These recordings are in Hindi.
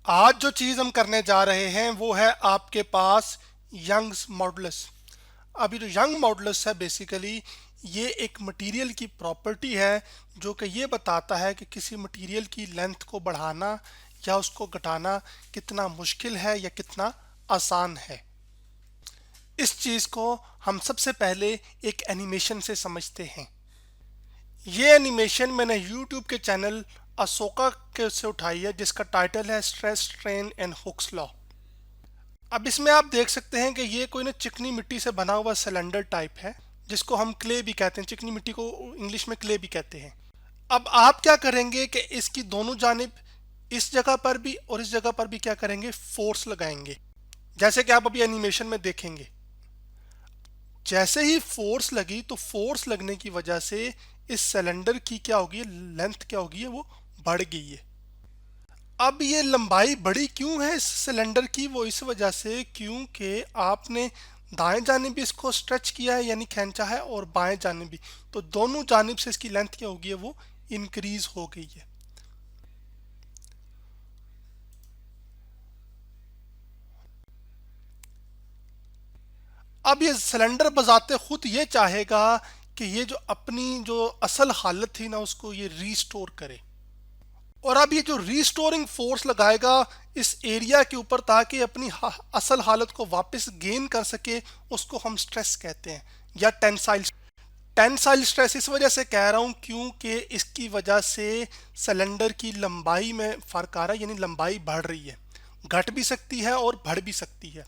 आज जो चीज़ हम करने जा रहे हैं वो है आपके पास यंग्स मॉडुलस। अभी जो यंग मॉडुलस है बेसिकली ये एक मटेरियल की प्रॉपर्टी है जो कि ये बताता है कि किसी मटेरियल की लेंथ को बढ़ाना या उसको घटाना कितना मुश्किल है या कितना आसान है। इस चीज़ को हम सबसे पहले एक एनिमेशन से समझते हैं। ये एनिमेशन मैंने यूट्यूब के चैनल अशोका के से उठाई है जिसका टाइटल है stress strain and Hooke's law. अब इसमें आप देख सकते हैं कि ये कोई ना चिकनी मिट्टी से बना हुआ सिलेंडर टाइप है जिसको हम क्ले भी कहते हैं। चिकनी मिट्टी को इंग्लिश में क्ले भी कहते हैं। अब आप क्या करेंगे कि इसकी दोनों जानिब इस जगह पर भी और इस जगह पर भी क्या करेंगे, फोर्स लगाएंगे। जैसे कि आप अभी एनिमेशन में देखेंगे, जैसे ही फोर्स लगी तो फोर्स लगने की वजह से इस सिलेंडर की क्या होगी, लेंथ क्या होगी, वो बढ़ गई है। अब ये लंबाई बड़ी क्यों है इस सिलेंडर की, वो इस वजह से क्योंकि आपने दाएं जानिब भी इसको स्ट्रेच किया है यानी खींचा है और बाएं जानिब भी, तो दोनों जानिब से इसकी लेंथ क्या होगी, वो इंक्रीज हो गई है। अब ये सिलेंडर बजाते खुद ये चाहेगा कि ये जो अपनी जो असल हालत थी ना उसको ये रीस्टोर करे, और अब ये जो रीस्टोरिंग फोर्स लगाएगा इस एरिया के ऊपर ताकि अपनी असल हालत को वापस गेन कर सके, उसको हम स्ट्रेस कहते हैं या टेंसाइल। टेंसाइल स्ट्रेस इस वजह से कह रहा हूँ क्योंकि इसकी वजह से सिलेंडर की लंबाई में फ़र्क आ रहा है, यानी लंबाई बढ़ रही है। घट भी सकती है और बढ़ भी सकती है,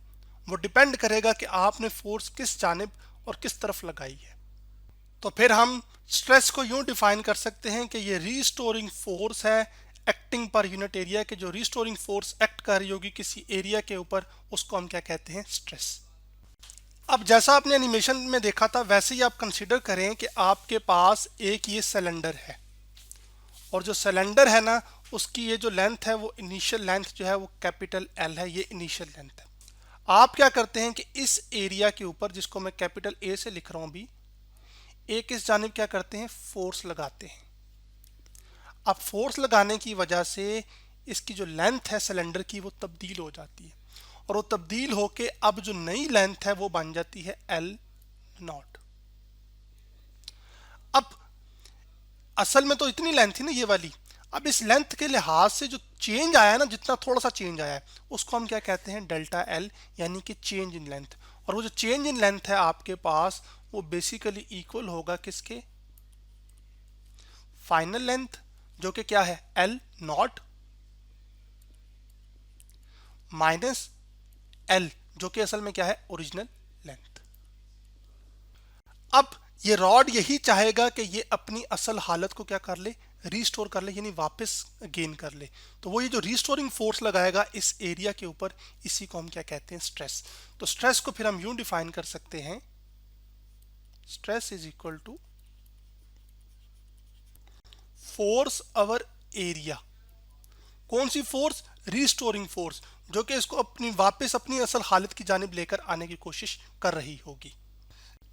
वो डिपेंड करेगा कि आपने फोर्स किस जानिब और किस तरफ लगाई है। तो फिर हम स्ट्रेस को यूं डिफाइन कर सकते हैं कि ये रीस्टोरिंग फोर्स है एक्टिंग पर यूनिट एरिया के। जो रीस्टोरिंग फोर्स एक्ट कर रही होगी किसी एरिया के ऊपर उसको हम क्या कहते हैं, स्ट्रेस। अब जैसा आपने एनिमेशन में देखा था वैसे ही आप कंसीडर करें कि आपके पास एक ये सिलेंडर है और जो सिलेंडर है ना उसकी ये जो लेंथ है वो इनिशियल लेंथ जो है वो कैपिटल एल है, ये इनिशियल लेंथ है। आप क्या करते हैं कि इस एरिया के ऊपर जिसको मैं कैपिटल ए से लिख रहा हूं अभी, एक इस जानिब क्या करते हैं, फोर्स लगाते हैं। अब फोर्स लगाने की वजह से इसकी जो लेंथ है सिलेंडर की वो तब्दील हो जाती है, और वो तब्दील होके अब जो नई लेंथ है वो बन जाती है एल नॉट। अब असल में तो इतनी लेंथ थी ना ये वाली, अब इस लेंथ के लिहाज से जो चेंज आया है ना, जितना थोड़ा सा चेंज आया है उसको हम क्या कहते हैं, डेल्टा एल, यानी कि चेंज इन लेंथ। और वो जो चेंज इन लेंथ है आपके पास वो बेसिकली इक्वल होगा किसके, फाइनल लेंथ जो कि क्या है एल नॉट माइनस एल जो कि असल में क्या है, ओरिजिनल लेंथ। अब ये रॉड यही चाहेगा कि ये अपनी असल हालत को क्या कर ले, रीस्टोर कर ले, यानी वापस गेन कर ले। तो वो ये जो रीस्टोरिंग फोर्स लगाएगा इस एरिया के ऊपर, इसी को हम क्या कहते हैं, स्ट्रेस। तो स्ट्रेस को फिर हम यूं डिफाइन कर सकते हैं, stress is equal to force over area. कौन सी फोर्स, रीस्टोरिंग फोर्स, जो कि इसको अपनी वापस अपनी असल हालत की जानिब लेकर आने की कोशिश कर रही होगी।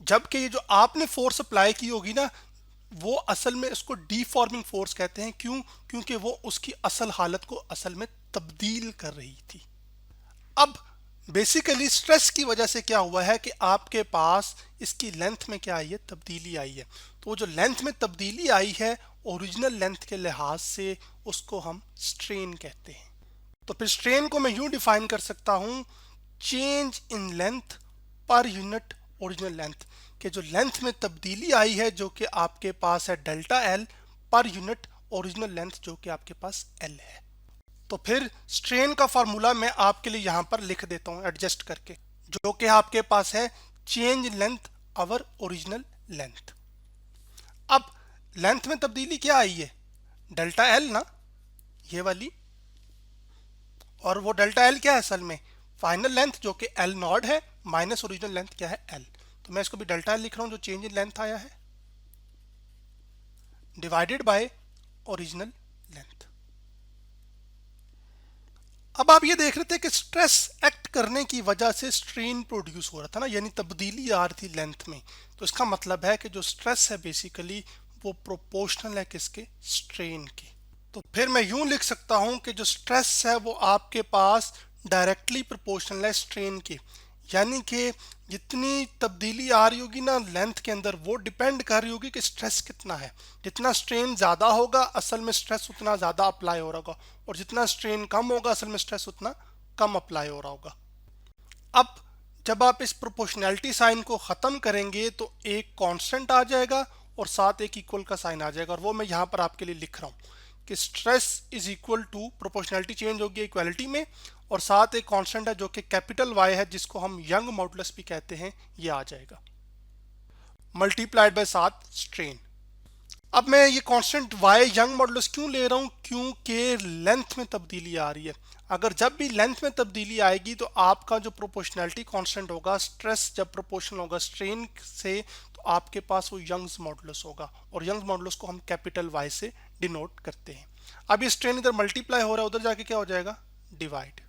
जबकि ये जो आपने फोर्स अप्लाई की होगी ना वो असल में इसको डीफॉर्मिंग फोर्स कहते हैं। क्यों, क्योंकि वो उसकी असल हालत को असल में तब्दील कर रही थी। अब बेसिकली स्ट्रेस की वजह से क्या हुआ है कि आपके पास इसकी लेंथ में क्या आई है, तब्दीली आई है। तो वो जो लेंथ में तब्दीली आई है ओरिजिनल लेंथ के लिहाज से उसको हम स्ट्रेन कहते हैं। तो फिर स्ट्रेन को मैं यूं डिफाइन कर सकता हूं, change in length per unit original length, के जो लेंथ में तब्दीली आई है जो कि आपके पास है delta L per unit original length जो कि आपके पास एल है। तो फिर स्ट्रेन का फार्मूला मैं आपके लिए यहां पर लिख देता हूं एडजस्ट करके, जो कि आपके पास है change length over original length. अब लेंथ में तब्दीली क्या आई है, डेल्टा एल ना, ये वाली, और वो डेल्टा एल क्या है असल में, फाइनल लेंथ जो कि एल नॉट है माइनस ओरिजिनल लेंथ क्या है एल। तो मैं इसको भी डेल्टा एल लिख रहा हूं जो चेंज इन लेंथ आया है, डिवाइडेड बाय ओरिजिनल लेंथ। अब आप ये देख रहे थे कि स्ट्रेस एक्ट करने की वजह से स्ट्रेन प्रोड्यूस हो रहा था ना, यानी तब्दीली आ रही थी लेंथ में। तो इसका मतलब है कि जो स्ट्रेस है बेसिकली वो प्रोपोर्शनल है किसके, स्ट्रेन के। तो फिर मैं यूं लिख सकता हूं कि जो स्ट्रेस है वो आपके पास डायरेक्टली प्रोपोर्शनल है स्ट्रेन के, यानी कि जितनी तब्दीली आ रही होगी ना लेंथ के अंदर वो डिपेंड कर रही होगी कि स्ट्रेस कितना है। जितना स्ट्रेन ज़्यादा होगा असल में स्ट्रेस उतना ज़्यादा अप्लाई हो रहा होगा, और जितना स्ट्रेन कम होगा असल में स्ट्रेस उतना कम अप्लाई हो रहा होगा। अब जब आप इस प्रोपोर्शनैलिटी साइन को ख़त्म करेंगे तो एक कांस्टेंट आ जाएगा और साथ एक इक्वल का साइन आ जाएगा, और वो मैं यहाँ पर आपके लिए लिख रहा हूँ कि stress is equal to proportionality change होगी इक्वालिटी में, और साथ एक कांस्टेंट है जो कि कैपिटल वाई है जिसको हम यंग मॉडुलस भी कहते हैं, ये आ जाएगा मल्टीप्लाइड बाय साथ स्ट्रेन। अब मैं ये कांस्टेंट y यंग मॉडुलस क्यों ले रहा हूँ, क्योंकि लेंथ में तब्दीली आ रही है। अगर जब भी लेंथ में तब्दीली आएगी तो आपका जो प्रोपोर्शनैलिटी कांस्टेंट होगा, स्ट्रेस जब प्रोपोर्शनल होगा स्ट्रेन से, तो आपके पास वो यंग्स मॉडुलस होगा, और यंग्स मॉडुलस को हम कैपिटल Y से डिनोट करते हैं। अब ये स्ट्रेन इधर मल्टीप्लाई हो रहा है, उधर जाके क्या हो जाएगा, डिवाइड।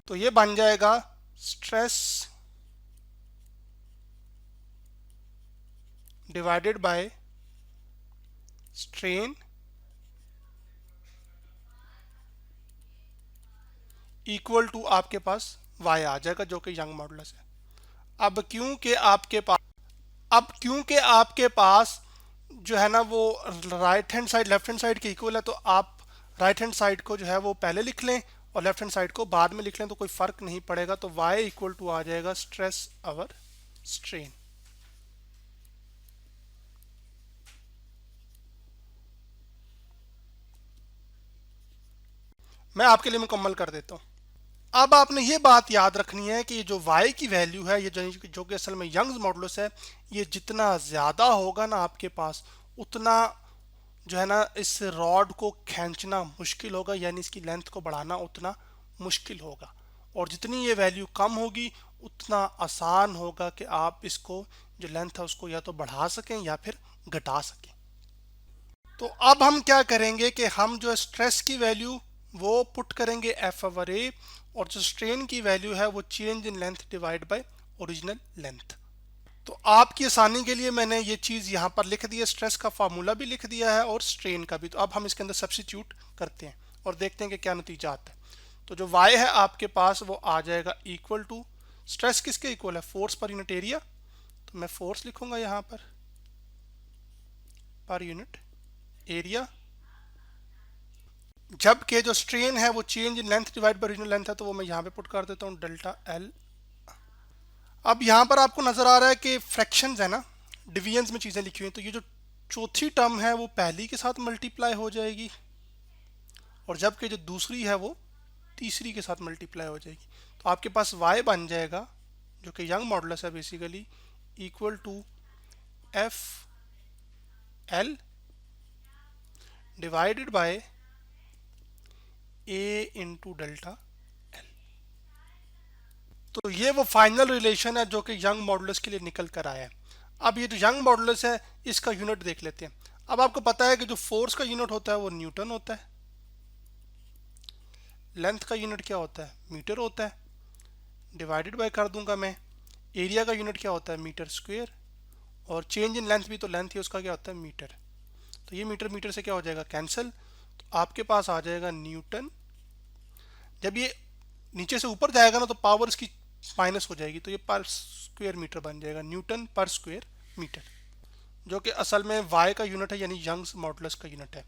तो ये बन जाएगा stress divided by strain equal to आपके पास y आ जाएगा जो कि यंग मॉडुलस है। अब क्योंकि आपके पास जो है ना वो right hand side left hand side के इक्वल है, तो आप राइट हैंड साइड को जो है वो पहले लिख लें और लेफ्ट हैंड साइड को बाद में लिख लें, तो कोई फर्क नहीं पड़ेगा। तो y इक्वल टू आ जाएगा स्ट्रेस अवर स्ट्रेन। मैं आपके लिए मुकम्मल कर देता हूँ। अब आपने ये बात याद रखनी है कि ये जो y की वैल्यू है, ये जो कि असल में यंग्स मॉडुलस है, ये जितना ज़्यादा होगा ना आपके पास, उतना जो है ना इस रॉड को खींचना मुश्किल होगा, यानी इसकी लेंथ को बढ़ाना उतना मुश्किल होगा। और जितनी ये वैल्यू कम होगी उतना आसान होगा कि आप इसको जो लेंथ है उसको या तो बढ़ा सकें या फिर घटा सकें। तो अब हम क्या करेंगे कि हम जो स्ट्रेस की वैल्यू वो पुट करेंगे एफ ओवर ए, और जो स्ट्रेन की वैल्यू है वो change in length divide by original length. तो आपकी आसानी के लिए मैंने ये चीज़ यहाँ पर लिख दी है, स्ट्रेस का फार्मूला भी लिख दिया है और स्ट्रेन का भी। तो अब हम इसके अंदर सब्स्टिट्यूट करते हैं और देखते हैं कि क्या नतीजा आता है। तो जो y है आपके पास वो आ जाएगा इक्वल टू, स्ट्रेस किसके इक्वल है, फोर्स पर यूनिट एरिया, तो मैं फोर्स लिखूंगा यहाँ पर यूनिट एरिया, जबकि जो स्ट्रेन है वो change in length divide by original length है, तो वो मैं यहाँ पे पुट कर देता हूँ डेल्टा एल। अब यहाँ पर आपको नजर आ रहा है कि फ्रैक्शंस है ना, डिवीजन्स में चीज़ें लिखी हुई हैं, तो ये जो चौथी टर्म है वो पहली के साथ मल्टीप्लाई हो जाएगी, और जबकि जो दूसरी है वो तीसरी के साथ मल्टीप्लाई हो जाएगी। तो आपके पास y बन जाएगा जो कि यंग मॉडुलस है basically, equal to F L divided by A into delta L. तो ये वो फाइनल रिलेशन है जो कि यंग मॉडुलस के लिए निकल कर आया है। अब ये जो यंग मॉडुलस है इसका यूनिट देख लेते हैं। अब आपको पता है कि जो फोर्स का यूनिट होता है वो न्यूटन होता है, लेंथ का यूनिट क्या होता है, मीटर होता है, डिवाइडेड बाय कर दूंगा मैं, एरिया का यूनिट क्या होता है, मीटर स्क्वायर, और चेंज इन लेंथ भी तो लेंथ ही उसका क्या होता है, मीटर। तो ये मीटर मीटर से क्या हो जाएगा, कैंसिल। तो आपके पास आ जाएगा न्यूटन। जब ये नीचे से ऊपर जाएगा ना तो पावर इसकी माइनस हो जाएगी, तो ये पर स्क्वायर मीटर बन जाएगा, न्यूटन पर स्क्वायर मीटर, जो कि असल में y का यूनिट है, यानी यंग्स मॉडुलस का यूनिट है।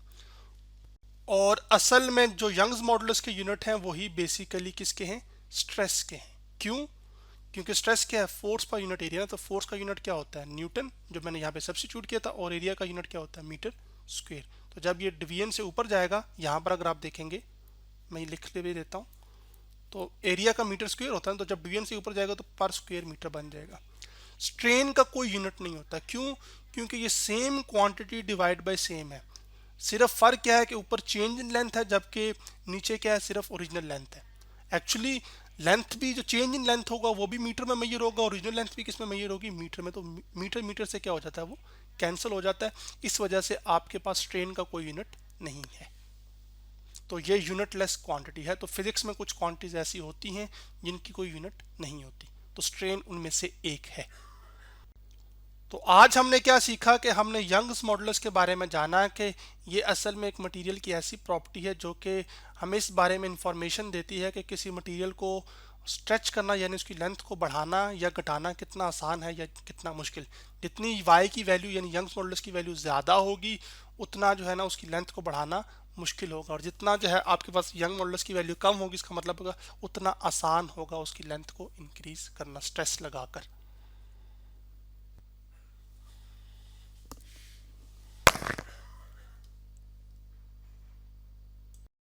और असल में जो यंग्स मॉडुलस के यूनिट हैं वही बेसिकली किसके हैं, स्ट्रेस के हैं। क्यों, क्योंकि स्ट्रेस क्या है, फोर्स पर यूनिट एरिया, तो फोर्स का यूनिट क्या होता है, न्यूटन, जो मैंने यहाँ पे सब्स्टिट्यूट किया था, और एरिया का यूनिट क्या होता है, मीटर स्क्वायर। तो जब ये डिवीजन से ऊपर जाएगा, यहाँ पर अगर आप देखेंगे मैं लिख ले भी देता हूँ, तो एरिया का मीटर स्क्वायर होता है, तो जब डिवीजन से ऊपर जाएगा तो पर स्क्वायर मीटर बन जाएगा। स्ट्रेन का कोई यूनिट नहीं होता, क्यों, क्योंकि ये same quantity divide by same है, सिर्फ फर्क क्या है कि ऊपर चेंज इन लेंथ है जबकि नीचे क्या है, सिर्फ ओरिजिनल लेंथ है। एक्चुअली लेंथ भी जो चेंज इन लेंथ होगा वो भी मीटर में मेजर होगा, ओरिजिनल लेंथ भी किस में मेजर होगी, मीटर में। तो मीटर मीटर से क्या हो जाता है, वो कैंसिल हो जाता है। इस वजह से आपके पास स्ट्रेन का कोई यूनिट नहीं है, तो ये यूनिटलेस क्वांटिटी है। तो फिजिक्स में कुछ क्वांटिटीज ऐसी होती हैं जिनकी कोई यूनिट नहीं होती, तो स्ट्रेन उनमें से एक है। तो आज हमने क्या सीखा कि हमने यंग्स मॉडुलस के बारे में जाना कि ये असल में एक मटेरियल की ऐसी प्रॉपर्टी है जो कि हमें इस बारे में इंफॉर्मेशन देती है कि किसी मटेरियल को स्ट्रेच करना यानी उसकी लेंथ को बढ़ाना या घटाना कितना आसान है या कितना मुश्किल। जितनी वाई की वैल्यू यानी यंग्स मॉडुलस की वैल्यू ज़्यादा होगी उतना जो है ना उसकी लेंथ को बढ़ाना मुश्किल होगा, और जितना जो है आपके पास यंग मॉडुलस की वैल्यू कम होगी इसका मतलब होगा उतना आसान होगा उसकी लेंथ को इंक्रीज करना स्ट्रेस लगाकर।